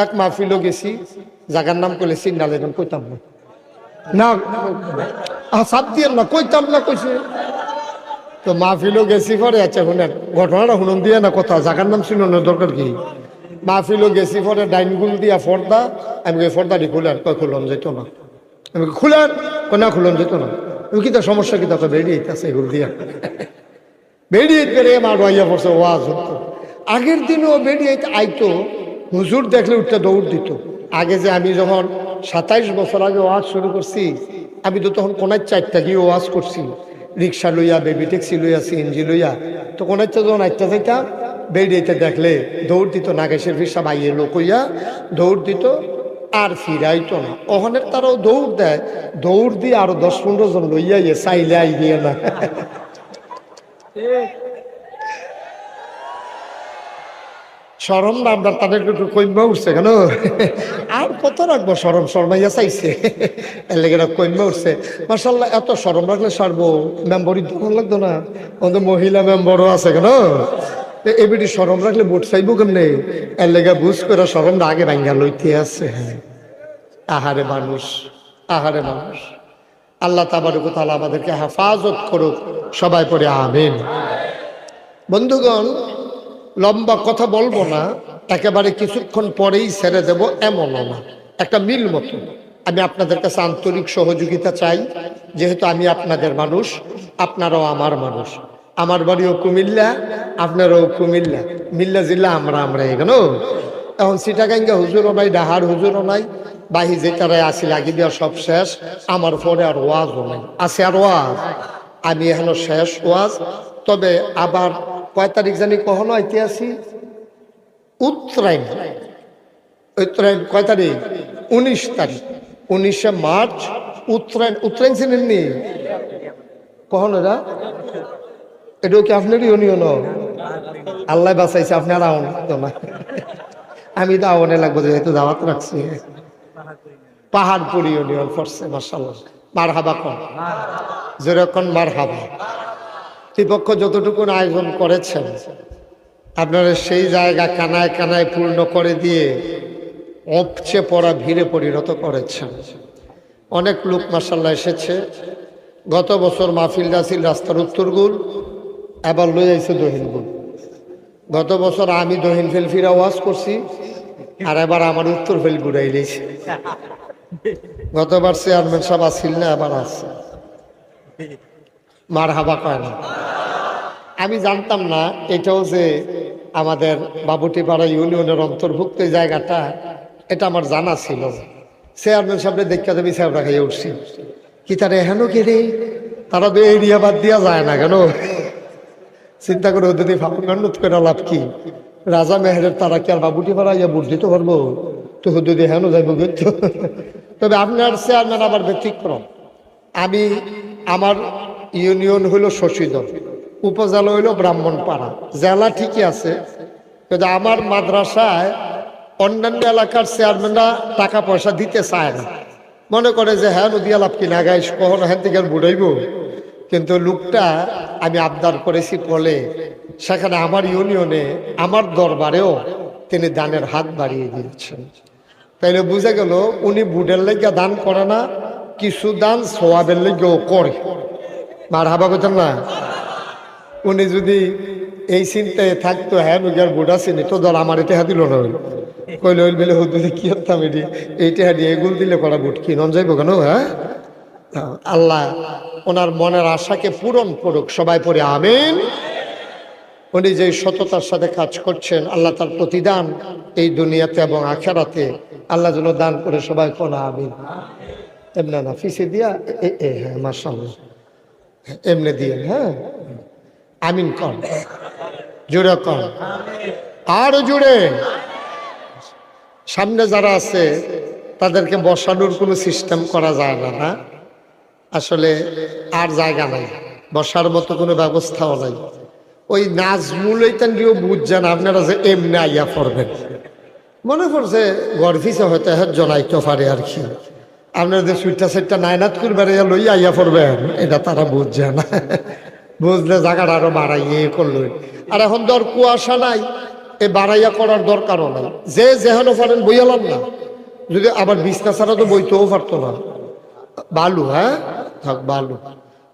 এক মাহফিলও গেছি, জায়গার নাম কইলে সিগনালের নাম কইতাম না, না সাপ দিয়ে না কইতাম না কইছে। তো মাহফিলও গেছি পরে, আচ্ছা শুনেন ঘটনাটা শুনুন দিয়ে না কথা, জায়গার নাম শুনুনের দরকার কি। মাহফিলও গেছি পরে ডাইনগুল দিয়া পর্দা, আমি পর্দাটি খুলেন, কয় খুলন যেত না। আমি খুলেন, না খুলন যেত না। তুমি কি তার সমস্যা কি তাকে বেরিয়ে আছে এগুলো দিয়া বেরিয়ে বেরিয়ে মার আইয়া পড়ছে ওয়াজ হতো। আগের দিনও বেরিয়ে আইতো, হুজুর দেখলে উঠতে দৌড় দিত। আগে যে আমি যখন 27 বছর আগে ওয়াজ শুরু করছি, আমি তো তখন কোনার 4টা গিয়ে ওয়াজ করছি, রিক্সা লইয়া, বেবি ট্যাক্সি লইয়া, সিএনজি লইয়া। তো কোনারটা যখন আইটা যাইতাম, বেরিয়েতে দেখলে দৌড় দিত, নাগেশের ফিসা বাইয়ে লোক হইয়া দৌড় দিত, আর ফিরাইতো না। ওখানের তারাও দৌড় দেয়, দৌড় দিয়ে আরো 10-15 জন লইয়া ইয়ে চাইলে আই দিয়ে না। শরম না আমরা তাদের একটু কইমা উঠছে কেন, আর কত রাখবো শরম, শর্মাইয়া চাইছে এর লেগে কইমা উঠছে। মাশাআল্লাহ, এত শরম রাখলে সারবো, মেম্বরই দোকান লাগতো না, আমাদের মহিলা মেম্বরও আছে কেন, এবিটি শরম রাখলে ভোট চাইবো কেমনে, এর লেগে বুঝ করে শরমটা আগে ভাঙ্গা লইতে আছে। আহারে মানুষ, আহারে মানুষ। আল্লাহ তাবারক ওয়া তাআলা আমাদেরকে হেফাজত করুক, সবাই পড়ে আমিন। বন্ধুগণ, লম্বা কথা বলবো না, একেবারে কিছুক্ষণ পরেই ছেড়ে দেব এমনও না, একটা মিল মতো। আমি আপনাদের কাছে আন্তরিক সহযোগিতা চাই, যেহেতু আমি আপনাদের মানুষ, আপনারাও আমার মানুষ। আমার বাড়িও কুমিল্লা, আপনারাও কুমিল্লা, মিল্লা জিল্লা আমরা এখানে। এখন সিটাগাঙ্গা হুজুরও নাই, ডাহার হুজুরও নাই, বাহি যেটারাই আসি লাগি দেওয়া সব শেষ। আমার পরে আর ওয়াজও নাই, আছে আর ওয়াজ, আমি এখনো শেষ ওয়াজ। তবে আবার কয় তারিখ জানি কখনো আইতে আসি, উত্তরায়ণ, উত্তরায়ণ কয় তারিখ, 19 তারিখ, 19শে মার্চ উত্তরায়ণ। উত্তরায়ণ চিনেননি কখনো? এটাও কি আপনার ইউনিয়ন? আল্লাহ বাঁচাইছে, আপনার আউন তো না, আমি তো আউনে লাগবো, যেহেতু দাওয়াত রাখছি। পাহাড়পুর ইউনিয়ন পড়ছে, মাশাআল্লাহ। মারহাবা কোন, যেরকম মারহাবা। কর্তৃপক্ষ যতটুকু আয়োজন করেছেন, আপনারা সেই জায়গা কানায় কানায় পূর্ণ করে দিয়ে উপচে পড়া ভিড়ে পরিণত করেছেন। অনেক লোক মাশাআল্লাহ এসেছে। গত বছর মাহফিলটা ছিল রাস্তার উত্তরগুল, এবার লই আইছে দহিনগুল। গত বছর আমি দহিন ফেলফিরা ওয়াজ করছি, আর এবার আমার উত্তর ফেল ঘুরাই দিয়েছে। গতবার চেয়ারম্যান সাহেব আসিল না, এবার আসছে। মারহাবা কয় না। আমি জানতাম না এটাও যে আমাদের বাবুটিপাড়া ইউনিয়নের অন্তর্ভুক্ত জায়গাটা, এটা আমার জানা ছিল। চেয়ারম্যান সাহেব দেখতে দেবী সাহেব রাখাই উঠছি, কি তারা এহেন কে রে, তারা তো এরিয়া বাদ দিয়া যায় না কেন? চিন্তা করে ওদের ফাঁকুন্নত করে লাভ কি? রাজা মেহেরের তারা কি আর বাবুটিপাড়া ইয়া ভোট দিতে পারবো? তো যদি হেন যাইব কিন্তু। তবে আপনার চেয়ারম্যান আবার ব্যতিক্রম। আমি, আমার ইউনিয়ন হইল শশীদল, উপজেলা হইল ব্রাহ্মণপাড়া, জেলা ঠিকই আছে, কিন্তু আমার মাদ্রাসায় অন্যান্য এলাকার চেয়ারম্যানরা টাকা পয়সা দিতে চায় না, মনে করে যে হ্যাঁ নদিয়া লাভ কিনা গাইস কখনো হ্যান থেকে বুড়াইব। কিন্তু লোকটা আমি আবদার করেছি বলে সেখানে আমার ইউনিয়নে, আমার দরবারেও তিনি দানের হাত বাড়িয়ে দিয়েছেন। তাইলে বুঝা গেল উনি বুড়ের লেগে দান করে না, কিছু দান সোয়াবের লেগেও করে। মারহাবা করতেন না? উনি যদি এই চিন্তায় থাকতো, হ্যাঁ নগিয়ার বুড়া চিনি তো ধর আমার এটা দিল না, কইলে হইল বেলে হুদি কি হতাম, এটি এইটা দিয়ে এগুল দিলে করা বুট কি নন যাইব কেন? হ্যাঁ, আল্লাহ ওনার মনের আশাকে পূরণ করুক, সবাই পড়ে আমিন। উনি যে সততার সাথে কাজ করছেন, আল্লাহ তার প্রতিদান এই দুনিয়াতে এবং আখেরাতে আল্লাহ যেন দান করে, সবাই পড়ে আমিন। এমনি না ফিসে দিয়া, হ্যাঁ মাশাআল্লাহ, এমনি দিয়ে, হ্যাঁ আমিন কর, জোরে কর, আরো জোরে। সামনে যারা আছে তাদেরকে বসানোর কোনো সিস্টেম করা যায় না, না আসলে আর জায়গা নাই, বসার মতো কোনো ব্যবস্থাও নাই। ওই নাজমুল দিয়েও বুঝছেন আপনারা যে এমনি আইয়া পড়বেন, মনে করছে গর্ভিসে হয়তো জনাইতে পারে আর কি। আপনারা যে সুইটটা সেটটা নাইনাত করবেন লইয়া আইয়া পড়বেন, এটা তারা বুঝছে না। বুঝলে জায়গাটা আরো বাড়াইয়ে করলো। আর এখন ধর কুয়াশা নাই, এই বাড়াইয়া করার দরকারও নাই, যে যেহেন পারেন বইয়ালাম না, যদি আবার বিছনা ছাড়া তো বইতেও পারতো না, বালু, হ্যাঁ থাক বালু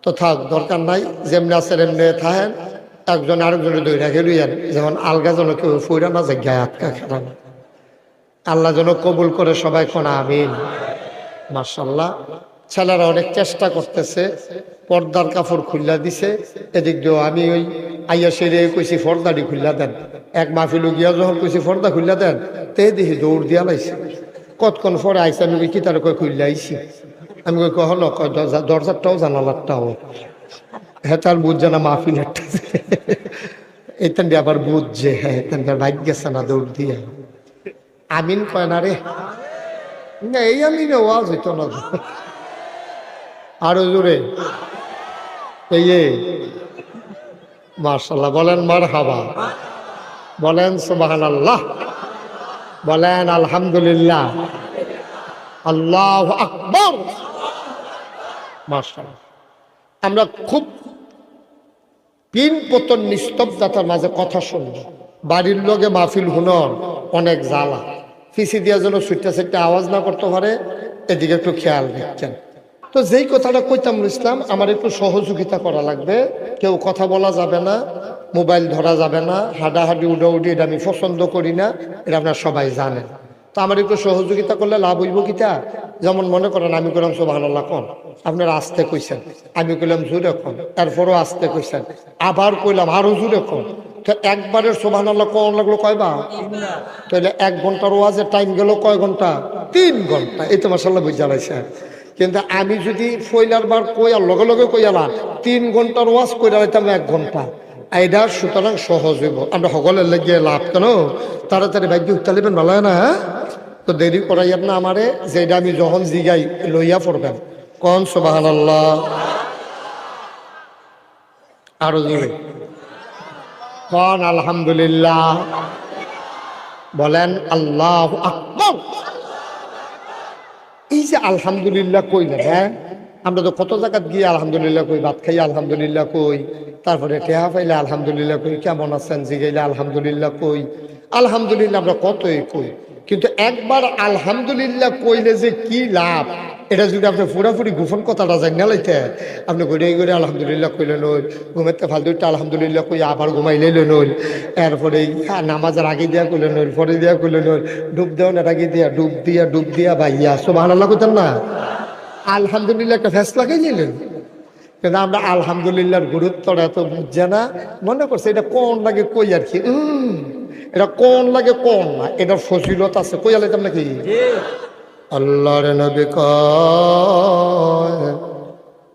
তো থাক, দরকার নাই, যেমনি আছেন এমনি থাকেন, একজন আরেকজনের দই রাখে লইয়ান, যেমন আলগা যেন কেউ ফইরা না যায় গায়ে আটকা খেলা না। আল্লাহ যেন কবুল করে সবাই কোন আমিন। মাশাআল্লাহ, ছেলেরা অনেক চেষ্টা করতেছে, পর্দার কাপড় খুললা দিছে, এদিক দিয়েও আমি ওই আইয়া সেরে কইছি পর্দাটি খুললা দেন, এক মাহফিল গিয়া যখন কইছি পর্দা খুললা দেন, তে দেখি দৌড় দিয়া লাইছে, কতক্ষণ পরে আইসে, আমি কি তার কয় খুললা আইছি, আমি কই কহ ন, কয় দরজারটাও জানালারটাও, হ্যাঁ তার বুঝছে না মাহফিল একটা, এতেন আবার বুঝছে, হ্যাঁ এতেন বাইক গেছে না দৌড় দিয়া, আমিন কয় না রে, না এই আমিন ওয়াজ হইতো না, আরো জোরে এই মাশাআল্লাহ বলেন, মারহাবা বলেন, সুবহানাল্লাহ বলেন, আলহামদুলিল্লাহ, আল্লাহু আকবার। মাশাআল্লাহ, আমরা খুব পিন পতন নিস্তব্ধতার মাঝে কথা শুনব, বাড়ির লোকে মাহফিল হুনর অনেক জ্বালা, ফিসি দিয়া যেন ছুটতে ছুটতে আওয়াজ না করতে পারে, এদিকে একটু খেয়াল রাখছেন। তো যেই কথাটা কইতাম ইসলাম, আমার একটু সহযোগিতা করা লাগবে, কেউ কথা বলা যাবে না, মোবাইল ধরা যাবে না, হাডাহাডি উডাউডি এটা আমি পছন্দ করি না, এটা আপনারা সবাই জানেন। তো আমার একটু সহযোগিতা করলে লাভ হইব কিতা, যেমন মনে করেন আমি কইলাম সুবহানাল্লাহ কোন, আপনারা আস্তে কইছেন, আমি কইলাম জোরে কোন, এরপরও আস্তে কইছেন, আবার কইলাম আরো জোরে কোন, তো একবারের সুবহানাল্লাহ কোন লাগলো কয়বার, তাহলে 1 ঘন্টার ওয়াজের টাইম গেল কয় ঘন্টা, 3 ঘন্টা, এই তো মাশাআল্লাহ বুঝা লাইছে। কিন্তু আমি যদি ফইলার বার কই আর লগে লগে কইয়ালাম 3 ঘন্টার ওয়াজ কইরা লাইতাম 1 ঘন্টা, এইটা সুতরাং সহজ হইব, আমরা সকলের লেগে লাভ কেন, তাড়াতাড়ি ভাগ্য উত্তালিবেন ভালো না, হ্যাঁ তো দেরি করাইয়ার না আমারে, যেটা আমি যখন জিগাই লইয়া পড়বেন, কোন সুবহানাল্লাহ, আরো জোরে কোন আলহামদুলিল্লাহ, বলেন আল্লাহু আকবার। এই যে আলহামদুলিল্লাহ কইলেন, হ্যাঁ আমরা তো কত জায়গাত গিয়ে আলহামদুলিল্লাহ কই, ভাত খাই আলহামদুলিল্লাহ কই, তারপরে টেহা পাইলে আলহামদুলিল্লাহ কই, কেমন আছেন জিগাইলে আলহামদুলিল্লাহ কই, আলহামদুলিল্লাহ আমরা কতই কই, কিন্তু একবার আলহামদুলিল্লাহ কইলে যে কি লাভ, এটা যদি আপনি পুরাপুরি গোপন কথাটা জানিয়ে লাইতে, আপনি ঘুরে ঘুরে আলহামদুলিল্লাহ কইলেন, ওই ঘুমেতে ফালতুটা আলহামদুলিল্লাহ কই আবার ঘুমাইলে নই, এরপরে নামাজের আগে দিয়া কইলেন, পরে দিয়া কইলেন, ডুব দেওয়ার আগে দিয়া ডুব দিয়া ভাইয়া সুবহানাল্লাহ কইতেন না, আলহামদুলিল্লাহ একটা ফেসলাকে নিলেন। কিন্তু আমরা আলহামদুলিল্লাহর গুরুত্বটা এত বুঝছে না, মনে করছে এটা কোন লাগে কই আর কি, এটা কোন লাগে কোন না, এটার ফজিলত আছে, কই আলাইতাম নাকি। আল্লাহর নবী কয়,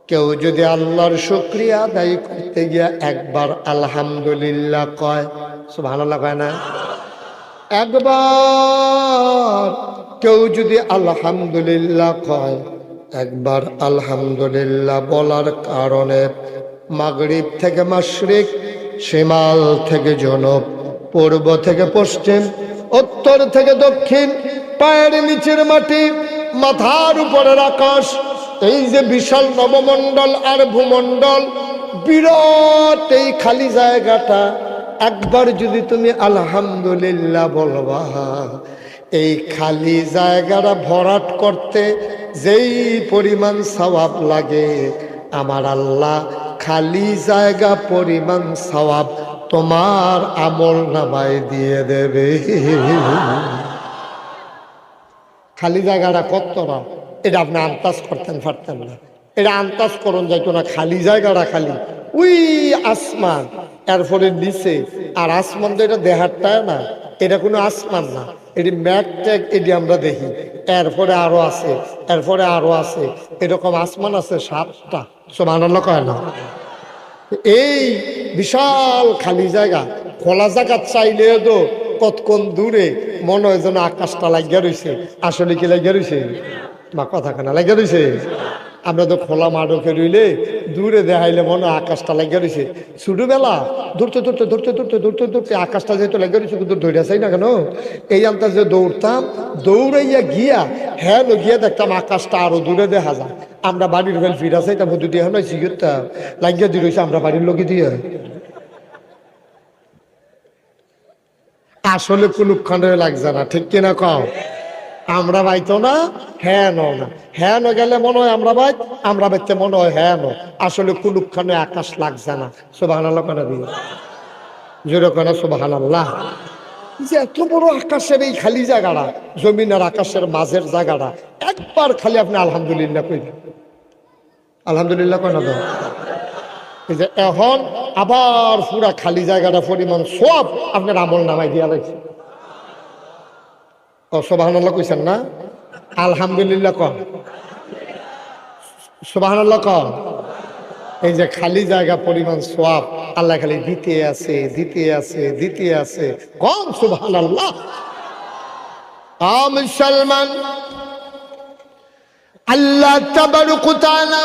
কেউ যদি আল্লাহর শুকরিয়া আদায় করতে গিয়া একবার আলহামদুলিল্লাহ কয়, সুবহানাল্লাহ কয় না, একবার কেউ যদি আলহামদুলিল্লাহ কয়, একবার আলহামদুলিল্লাহ বলার কারণে মাগরিব থেকে মাশরিক, শিমাল থেকে জনব, পূর্ব থেকে পশ্চিম, উত্তর থেকে দক্ষিণ, পায়ের নিচের মাটি, মাথার উপরের আকাশ, এই যে বিশাল নবমণ্ডল আর ভূমণ্ডল, বিরাট এই খালি জায়গাটা, একবার যদি তুমি আলহামদুলিল্লাহ বলবা, এই খালি জায়গাটা ভরাট করতে যেই পরিমাণ সওয়াব লাগে, আমার আল্লাহ খালি জায়গা পরিমাণ সওয়াব তোমার আমল নামায় দিয়ে দেবে। খালি জায়গাটা কত না, এটা আপনি আন্দাজ করতেন পারতেন না, এটা আন্দাজ করুন যাইতো না, খালি জায়গাটা খালি ওই আসমান, এরপরে নিচে, আর আসমান তো এটা দেহারটায় না, এটা কোনো আসমান না, এটি ম্যাগ ট্যাগ, এটি আমরা দেখি, এরপরে আরো আছে, এরপরে আরো আছে, এরকম আসমান আছে 7টা, সুবহানাল্লাহ কয় না। এই বিশাল খালি জায়গা, খোলা জায়গা চাইলে তো কতক্ষণ দূরে মনে হয় যেন আকাশটা লাগিয়া রয়েছে, আসলে কি লাগিয়া রয়েছে, মা কথা কেনা লাগিয়া রয়েছে, আমরা তো খোলা মাঠকে রইলে দূরে দেখাইলে মনে হয় আকাশটা লাগিয়া রয়েছে, ছোটবেলা ধরতে ধরতে ধরতে ধরতে ধরতে ধরতে আকাশটা যেহেতু লাগিয়া রয়েছে, কিন্তু ধরে চাই না কেন, এই আন্দাজ যে দৌড়তাম, দৌড়াইয়া গিয়া হ্যাঁ গিয়া দেখতাম আকাশটা আরো দূরে দেখা যায়, আমরা বাড়ির ফেল ফিরা চাইতাম, দুটি এখন সিগারতাম লাগিয়া দিয়ে রয়েছে আমরা বাড়ির লোকে দিয়ে, আসলে কোনখানে লাগছে না, ঠিক কিনা কও? আমরা বাইতো না, হ্যাঁ ন না, হ্যাঁ ন গেলে মনে হয় আমরা বাইত, আমরা বাইতে মনে হয় হ্যাঁ ন। আসলে কোনখানে আকাশ লাগছে না। সুবহানাল্লাহ কেন দিই জোরে কেন সুবহানাল্লাহ। যে এত বড় আকাশের এই খালি জায়গাটা, জমিন আর আকাশের মাঝের জায়গাটা, একবার খালি আপনি আলহামদুলিল্লাহ কইবেন। আলহামদুলিল্লাহ কেন দাও? এই যে এখন আবার পুরা খালি জায়গাটা পরিমাণ সব আপনার আমল নামাই দিয়া লাগছে। ও সুবহানাল্লাহ কইছেন না? আলহামদুলিল্লাহ কন, সুবহানাল্লাহ কন। এই যে খালি জায়গা পরিমাণ সওয়াব আল্লাহ খালি দিতে আছে, দিতে আছে, দিতে আছে। কম সুবহানাল্লাহ। মুসলমান, আল্লাহ তাবারক ওয়া তাআলা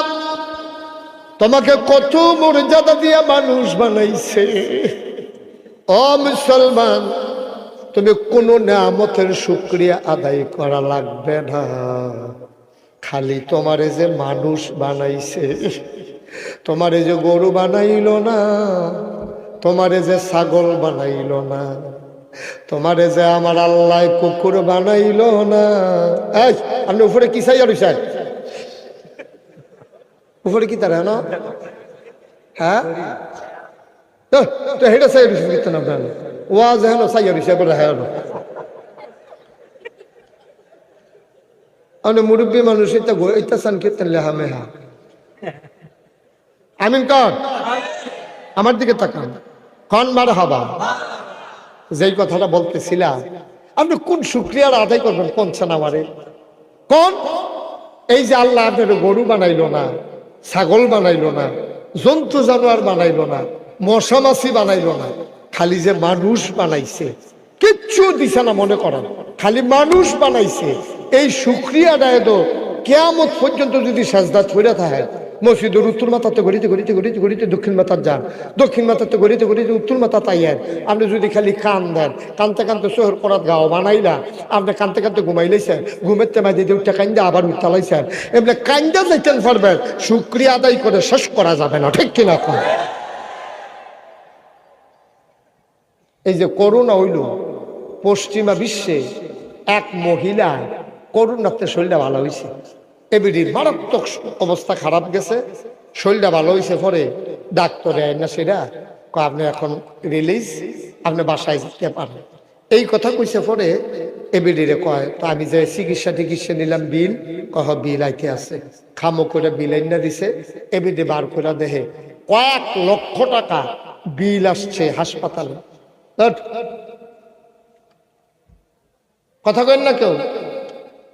তোমাকে কত মর্যাদা দিয়া মানুষ বানাইছে। ও মুসলমান, তুমি কোন নিয়ামতের শুকরিয়া আদায় করা লাগবে না। খালি তোমারে যে মানুষ বানাইছে, তোমারে যে গরু বানাইলো না, তোমারে যে ছাগল বানাইলো না, তোমারে যে আমার আল্লাহ কুকুর বানাইলো না। এই আপনি উপরে কি চাই? আর উপরে কি তারা না? হ্যাঁ তো হেটা চাই কীর্তন আপনার ওয়াজ হেন চাই বলে হ্যাঁ আপনি মুরব্বী মানুষ এটা চান কীর্তন লেহা মেহা। আমিন কন, আমার দিকে তাকান, কন মার হাবা। যেই কথাটা বলতেছিলাম, আপনি কোন শুকরিয়ার আদায় করবেন কোনছেন আমারে কোন? এই যে আল্লাহ আপনার গরু বানাইলো না, ছাগল বানাইলো না, জন্তু জানোয়ার বানাইলো না, মশা মাছি বানাইলো না, খালি যে মানুষ বানাইছে, কিচ্ছু দিছে না মনে করেন, খালি মানুষ বানাইছে। এই শুকরিয়াটা তো কিয়ামত পর্যন্ত যদি সাজদা ছড়া থাকে, মসজিদের উত্তর মাথাতে গড়িতে গড়িতে গড়িতে গড়িতে দক্ষিণ মাথার যান, দক্ষিণ মাথাতে গড়িতে গড়িতে উত্তর মাথা তাইয়েন। আপনি যদি খালি কান দেন, কানতে কানতে শহর পড়াত গাও বানাইলা, আপনি কানতে কানতে ঘুমাইলেছেন, ঘুমের তেমাই দিয়ে উঠতে কান্দা আবার উঠতালাইছেন, এমনি কান্দা যাইতেন পারবেন, শুকরিয়া আদায় করে শেষ করা যাবে না, ঠিক কিনা? এই যে করোনা হইল, পশ্চিমা বিশ্বে এক মহিলা করোনাতে শরীরটা ভালো হয়েছে, এবিডির মারাত্মক অবস্থা খারাপ গেছে, শরীরটা ভালো হয়েছে, পরে ডাক্তারে আয় না সেটা আপনি এখন রিলিজ, আপনি বাসায় যেতে পারেন, এই কথা কইছে। পরে এবিডিরে কয়, তো আমি যে চিকিৎসা নিলাম বিল, কহ বিল আইতে আছে, খামো করে বিল আইনা দিছে। এবিডি বার করে দেখে কয়েক লক্ষ টাকা বিল আসছে হাসপাতালে। কথা কেন না কেউ,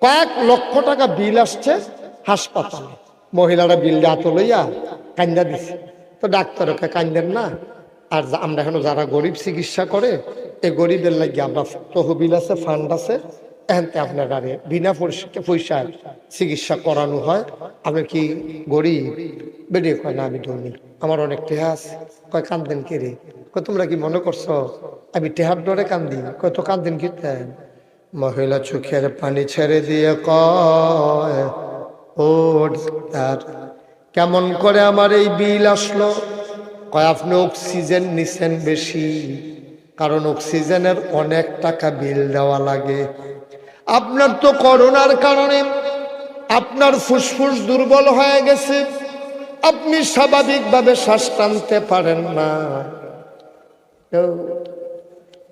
কয়েক লক্ষ টাকা বিল আসছে হাসপাতালে। মহিলারা বিল হাত লইয়া কান্দা দিছে। তো ডাক্তারকে কান্দেন না, আর আমরা এখন যারা গরিব চিকিৎসা করে, এই গরিবের লাগিয়ে আমরা তহবিল আছে, ফান্ড আছে, এখানতে আপনার আরে বিনা পয়সায় চিকিৎসা করানো হয়। আপনি কি গরিব? বেরিয়ে কয় না আমি ধনী, আমার অনেক টেহা আছে। কয় কান্দেন কে রে? কয় তোমরা কি মনে করছো আমি টেহার ডরে কান্দি? কয় তো কান্দেন কি? মহিলা চোখের পানি ছেড়ে দিয়ে কয়, ও ডাক্তার, কেমন করে আমার এই বিল আসলো? কয় আপনি অক্সিজেন নিছেন বেশি, কারণ অক্সিজেনের অনেক টাকা বিল দেওয়া লাগে। আপনার তো করোনার কারণে আপনার ফুসফুস দুর্বল হয়ে গেছে, আপনি স্বাভাবিকভাবে শ্বাস টানতে পারেন না।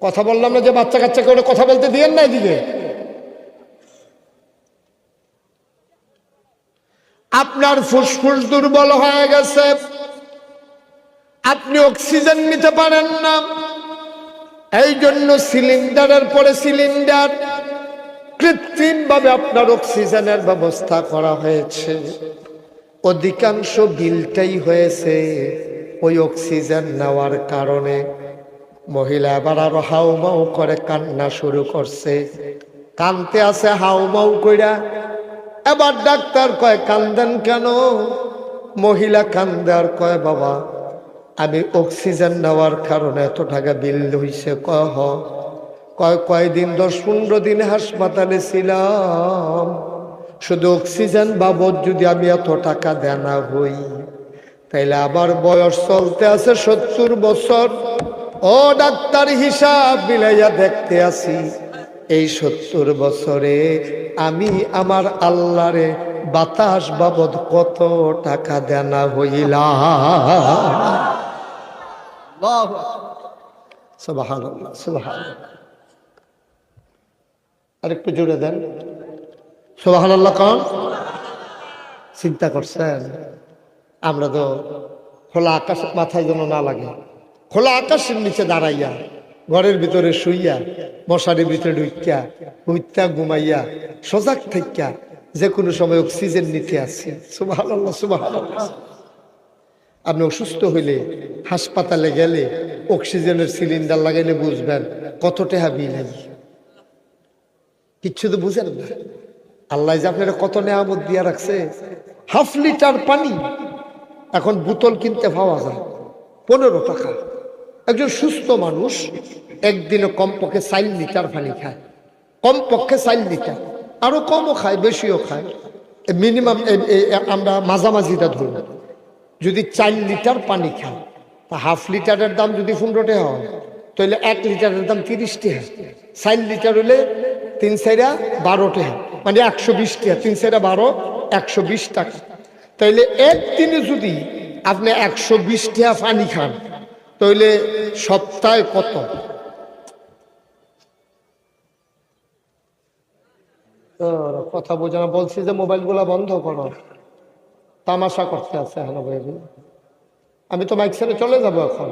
কথা বললাম না যে বাচ্চা কাচ্চাকে ওরা কথা বলতে দিয়েন না, এদিকে আপনার ফুসফুস দুর্বল হয়ে গেছে, আপনি অক্সিজেন নিতে পারেন না, এই জন্য সিলিন্ডারের পরে সিলিন্ডার কৃত্রিম ভাবে আপনার অক্সিজেনের ব্যবস্থা করা হয়েছে। অধিকাংশ বিলটাই হয়েছে ওই অক্সিজেন নেওয়ার কারণে। মহিলা এবার আরো হাউমাউ করে কান্না শুরু করছে, কানতে আছে হাউমাউ কইরা। এবার ডাক্তার কয় কান্দেন কেন? মহিলা কান্দে আর কয়, বাবা আমি অক্সিজেন নেওয়ার কারণে এত টাকা বিল হইছে। কয়দিন 10-15 দিন হাসপাতালে ছিলাম, শুধু অক্সিজেন বাবদ যদি আমি এত টাকা দেনা হই, তাইলে আমার বয়স চলতে আছে 70 বছর, ও ডাক্তার হিসাব মিলাইয়া দেখতে আসি এই 70 বছরে আমি আমার আল্লাহরে বাতাস বাবদ কত টাকা দেনা হইলাম। সুবহানাল্লাহ সুবহানাল্লাহ। আরেকটু জোরে দেন সুবহানাল্লাহ কোন। চিন্তা করছেন আমরা তো খোলা আকাশ মাথায় যেন না লাগে, খোলা আকাশের নিচে দাঁড়াইয়া ঘরের ভিতরে শুইয়া মশারির ভিতরে ঢুকিয়া হুইত্যা ঘুমাইয়া সজাগ থাকিয়া যে কোনো সময় অক্সিজেন নিতে আসছি। সুবহানাল্লাহ সুবহানাল্লাহ। আপনি অসুস্থ হইলে হাসপাতালে গেলে অক্সিজেনের সিলিন্ডার লাগাইলে বুঝবেন কত টাকা বিল হয়। কিচ্ছু তো বুঝেন না। আল্লাহ যে আপনারা কত নেয়ামত দিয়া রাখছে। হাফ লিটার পানি এখন বোতল কিনতে পাওয়া যায় 15 টাকা। একজন সুস্থ মানুষ একদিনে কমপক্ষে 4 লিটার পানি খায়, কমপক্ষে 4 লিটার, আরো কমও খায় বেশিও খায়। মিনিমাম আমরা মাঝামাঝিটা ধরব, যদি 4 লিটার পানি খায় তা হাফ লিটারের দাম যদি 15 টাকা হয় তাহলে 1 লিটারের দাম 30 টাকা। 4 লিটার হলে 3 4 12 টাকা, মানে 120 টাকা। 3 4 12 120 টাকা। তাইলে একদিনে যদি আপনি 120 টাকা পানি খান তাহলে সপ্তাহে কত? কথা বোঝা না। বলছি যে মোবাইলগুলা বন্ধ করো, তামাশা করতে আছে এখন। আমি তো মাইক ছেড়ে চলে যাবো এখন।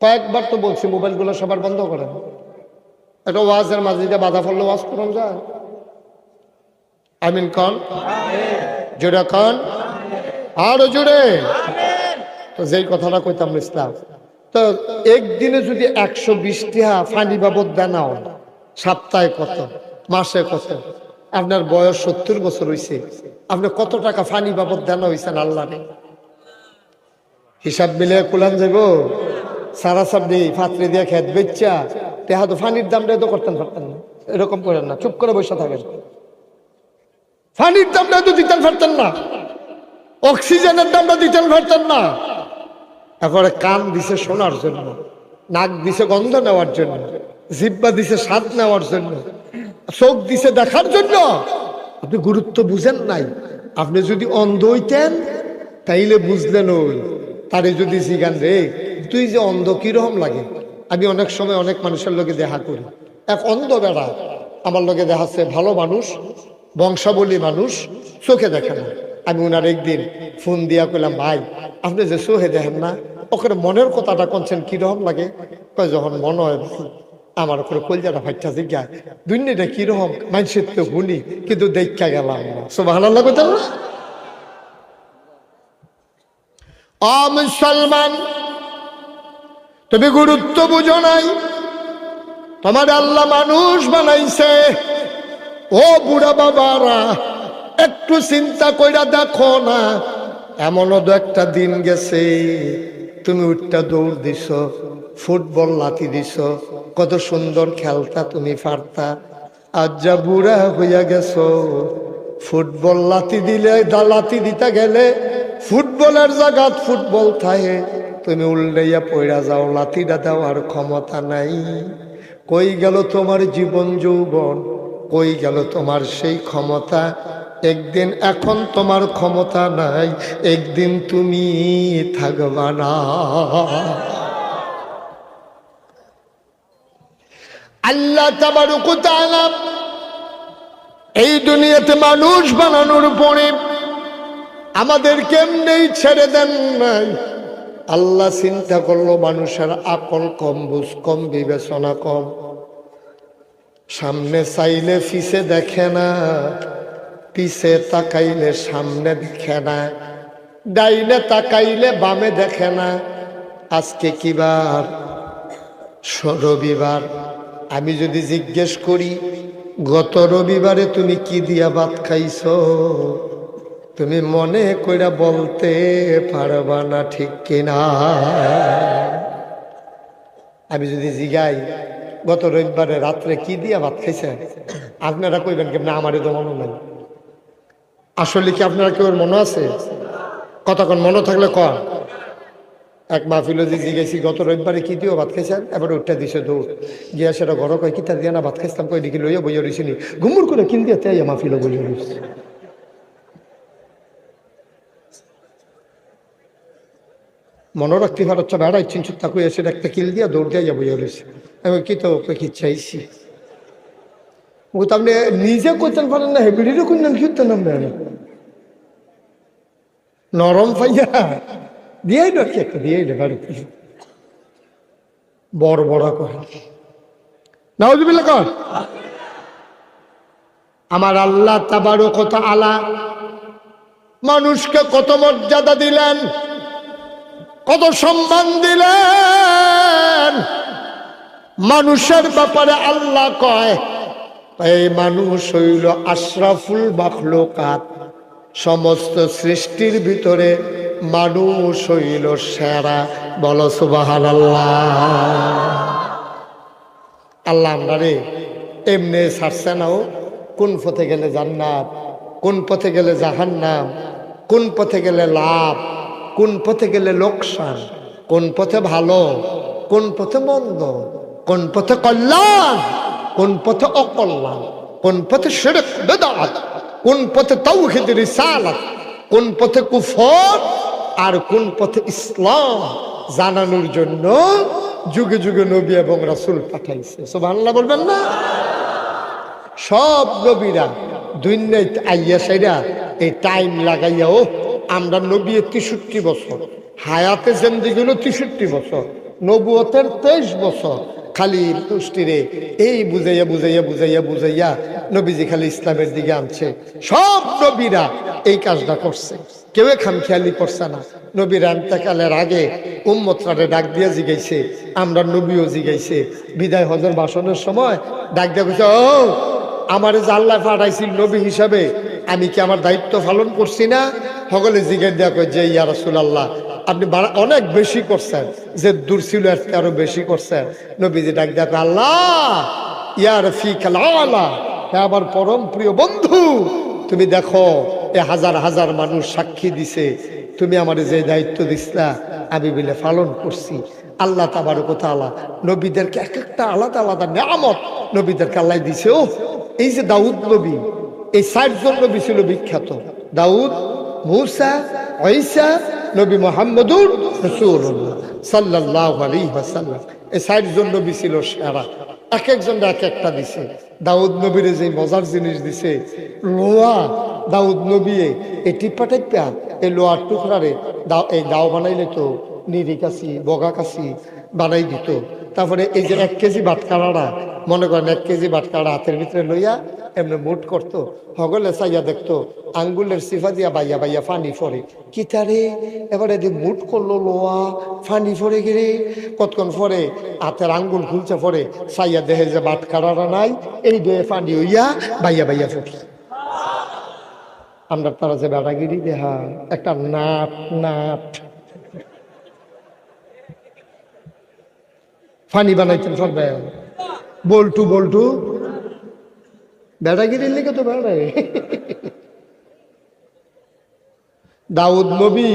কয়েকবার তো বলছি মোবাইলগুলো সবার বন্ধ করেন। একটা ওয়াজের মাঝে যে বাধা পড়লে ওয়াজ করুন যায়। আমিন কন, জোরে কন, আরো জোরে। তো যেই কথাটা কইতাম ইসলাম, তো একদিনে যদি 120 টাকা পানি বাবদ দেনা হয়, সপ্তাহে কত, মাসে কত? আপনার বয়স 70 বছর হয়েছে, আপনি কত টাকা পানি বাবদ দেনা হয়েছেন আল্লাহরে? হিসাব মিলে কুলান যাব? সারা সাবনি ফাতরে দিয়ে খেত বেচ্চা তেহা তো পানির দামটা তো করতেন পারতেন না। এরকম করেন না, চুপ করে বসে থাকেন। পানির দামটা তো দিতেন পারতেন না, অক্সিজেনের দামটা দিতেন পারতেন না। এখন কান দিছে শোনার জন্য, নাক দিছে গন্ধ নেওয়ার জন্য, জিহ্বা দিছে স্বাদ নেওয়ার জন্য, চোখ দিছে দেখার জন্য। আপনি গুরুত্ব বুঝেন নাই। আপনি যদি অন্ধ হইতেন তাইলে বুঝলেন। ওই তারে যদি জিগান রে তুই যে অন্ধ কিরকম লাগে। আমি অনেক সময় অনেক মানুষের লোকে দেখা করি, এক অন্ধ বেড়া আমার লোকে দেখাচ্ছে, ভালো মানুষ, বংশাবলী মানুষ, চোখে দেখে না। আমি ওনার একদিন ফোন দিয়া কইলাম, ভাই আপনি যে চোখে দেখেন না, ওখানে মনের কথাটা করছেন কিরকম লাগে? কয় যখন মনে হয় ভাই আমার ওপরে কলজাটা ফাইটা জিজ্ঞায় দুনিয়াটা কিরকম মানুষের তো গুণী, কিন্তু দেখা গেলাম না। সুবহানাল্লাহ কইতাম না? মুসলমান, তুমি গুরুত্ব বুঝো নাই। তোমার আল্লাহ মানুষ বানাইছে। ও বুড়া বাবারা, একটু চিন্তা কইরা দেখো না, এমনও তো একটা দিন গেছে তুমি উঠটা দৌড় দিছ, ফুটবল লাথি দিছ, কত সুন্দর খেলতা তুমি পারতা। আজ যা বুড়া হইয়া গেছো, ফুটবল লাথি দিলে লাথি দিতে গেলে ফুটবলের জায়গাত ফুটবল থাকে, তুমি উল্টাইয়া পইরা যাও, লাথিটা দেওয়ার ক্ষমতা নাই। কই গেল তোমার জীবন যৌবন? কই গেল তোমার সেই ক্ষমতা? একদিন এখন তোমার ক্ষমতা নাই, একদিন তুমি থাকবা না। আল্লাহ তাবারক ওয়া তাআলা এই দুনিয়াতে মানুষ বানানোর পরে আমাদের কেমনেই ছেড়ে দেন নাই। আল্লাহ চিন্তা করলো মানুষের আকল কম, বুঝ কম, বিবেচনা কম। সামনে চাইলে পিছে দেখে না, পিছে তাকাইলে সামনে দেখে না, ডাইনে তাকাইলে বামে দেখে না। আজকে কি বার? রবিবার। আমি যদি জিজ্ঞেস করি গত রবিবারে তুমি কি দিয়া ভাত খাইছো, তুমি মনে কইরা বলতে পারবা না, ঠিক কিনা? আমি যদি জিগাই গত রবিবারে রাত্রে কি দিয়া ভাত খাইছেন, আপনারা কইবেন কেমন? আমারই তো মনে নাই। আসলে কি আপনারা কেউ মনে আছে? কতক্ষণ মনে থাকলে কন। এক মাহফিলে যে জিজ্ঞেসি গত রবিবারে কি দিও ভাত খাইছেন, এবার উঠটা দিছে দৌড় গিয়া সেটা ঘর কয় কিতা দিয়া না ভাত খাইছিলাম, কই দিকে লইয়া বইয়া রইছি নি, ঘুমুর করে কিল দিয়ে তাই মাহফিলে বইয়া রইছে। মনে রাখতে পারছ বেড়াই চিনচুক তাকে এসে একটা কিল দিয়া দৌড় দিয়া বইয়া রয়েছে। আমি কি তো কি চাইছি ও তো আপনি নিজে করতেন পারেন না, হেবিডিরও করলেন কীর্তন নরম পাইয়া দিয়েই রাখি একটা দিয়েই রে বাড়িতে বড় বড় করে নাউজুবিল্লাহ কর। আমার আল্লাহ তাবারক ওয়া তাআলা মানুষকে কত মর্যাদা দিলেন, কত সম্মান দিলেন। মানুষের ব্যাপারে আল্লাহ কয় এই মানুষ হইল আশরাফুল মাখলুকাত, সমস্ত সৃষ্টির ভিতরে মানুষ হইল সেরা। বলো সুবহানাল্লাহ। আল্লাহ আমরারে এমনি ছাড়ছে নাও, কোন পথে গেলে জান্নাত, কোন পথে গেলে জাহান্নাম, কোন পথে গেলে লাভ, কোন পথে গেলে লোকসান, কোন পথে ভালো, কোন পথে মন্দ, কোন পথে কল্যাণ, কোন পথে অকল্যাণ, কোন পথে শিরক বিদআত, কোন পথে তাওহীদ রিসালাত, কোন পথে কুফর আর কোন পথে ইসলাম জানানোর জন্য যুগে যুগে নবী এবং রাসূল পাঠাইছে। সুবহানাল্লাহ বলবেন না? সব নবীরা দুনিয়াতে আইয়া সাইরা এই টাইম লাগাইয়াও আমরা নবী 63 বছর, হায়াতে জিন্দেগি হলো 63 বছর, নবুয়তের 23 বছর। খালি তুষ্টিরে এই বুঝাইয়া বুঝাইয়া বুঝাইয়া বুঝাইয়া নবীজি খালি ইসলামের দিকে আনছে। সব নবীরা এই কাজটা করছে, কেউ খামখেয়ালি করছে না। নবীর ইন্তেকালের আগে উম্মতরে ডাক দিয়া জিগাইছে, আমরা নবীও জিগাইছে। বিদায় হজের ভাষণের সময় ডাক দিয়া কইছে, ও আমার যে আল্লাহ পাঠাইছিল নবী হিসাবে, আমি কি আমার দায়িত্ব পালন করছি না? সকলে জিজ্ঞাসা দেওয়া কয় যে ইয়া রাসূলুল্লাহ আপনি অনেক বেশি করছেন, যে দূর ছিল আরো বেশি করছেন। নবীজি ডাক দেওয়া কয়, আল্লাহ ইয়া রফিকাল আলা, হে আমার পরম প্রিয় বন্ধু, তুমি দেখো এ হাজার হাজার মানুষ সাক্ষী দিছে, তুমি আমার যে দায়িত্ব দিছিলা আমি বলে পালন করছি। আল্লাহ তাবারক ওয়া তাআলা নবীদেরকে এক একটা আলাদা আলাদা নিয়ামত নবীদেরকে আল্লাহ দিছে। ও এই যে দাউদ নবী, এই 60 জন নবী ছিল বিখ্যাত, দাউদ, মূসা, ঈসা, নবী মুহাম্মদুর রাসূলুল্লাহ সাল্লাল্লাহু আলাইহি ওয়াসাল্লাম। এই 60 জন নবী ছিল সেরা, এক একজনটা এক একটা দিছে। দাউদ নবীর যে মজার জিনিস দিছে, লোহা দাউদ নবী এই টিপ্পা টিপ্পা এই লোহার টুকরারে এই দাও বানাইলে তো নিরি কাছি বগা কাছি বানাই দিত। তারপরে এই যে 1 কেজি বাটকারাটা, মনে করেন 1 কেজি বাটকারা হাতের ভিতরে লইয়া এমনি মুঠ করতো, হগলে চাইয়া দেখতো আঙ্গুলের সিফা দিয়া বাইয়া বাইয়া ফানি ফরে কিতারে, এবারে মুঠ করলো লোয়া ফানি ফরে গেলে কতক্ষণ ফরে হাতের আঙ্গুল খুলছে, ফরে চাইয়া দেখে যে বাটকারাটা নাই, এই দেহে ফানি হইয়া বাইয়া বাইয়া ফুটি। আমরা তারা যে বেড়াগিরি দেহা একটা নাট নাট ফানি বানাইতেন সবাই, বল্টু বল্টু বেড়াগিরির লিখে তো বেড়ায়। দাউদ নবী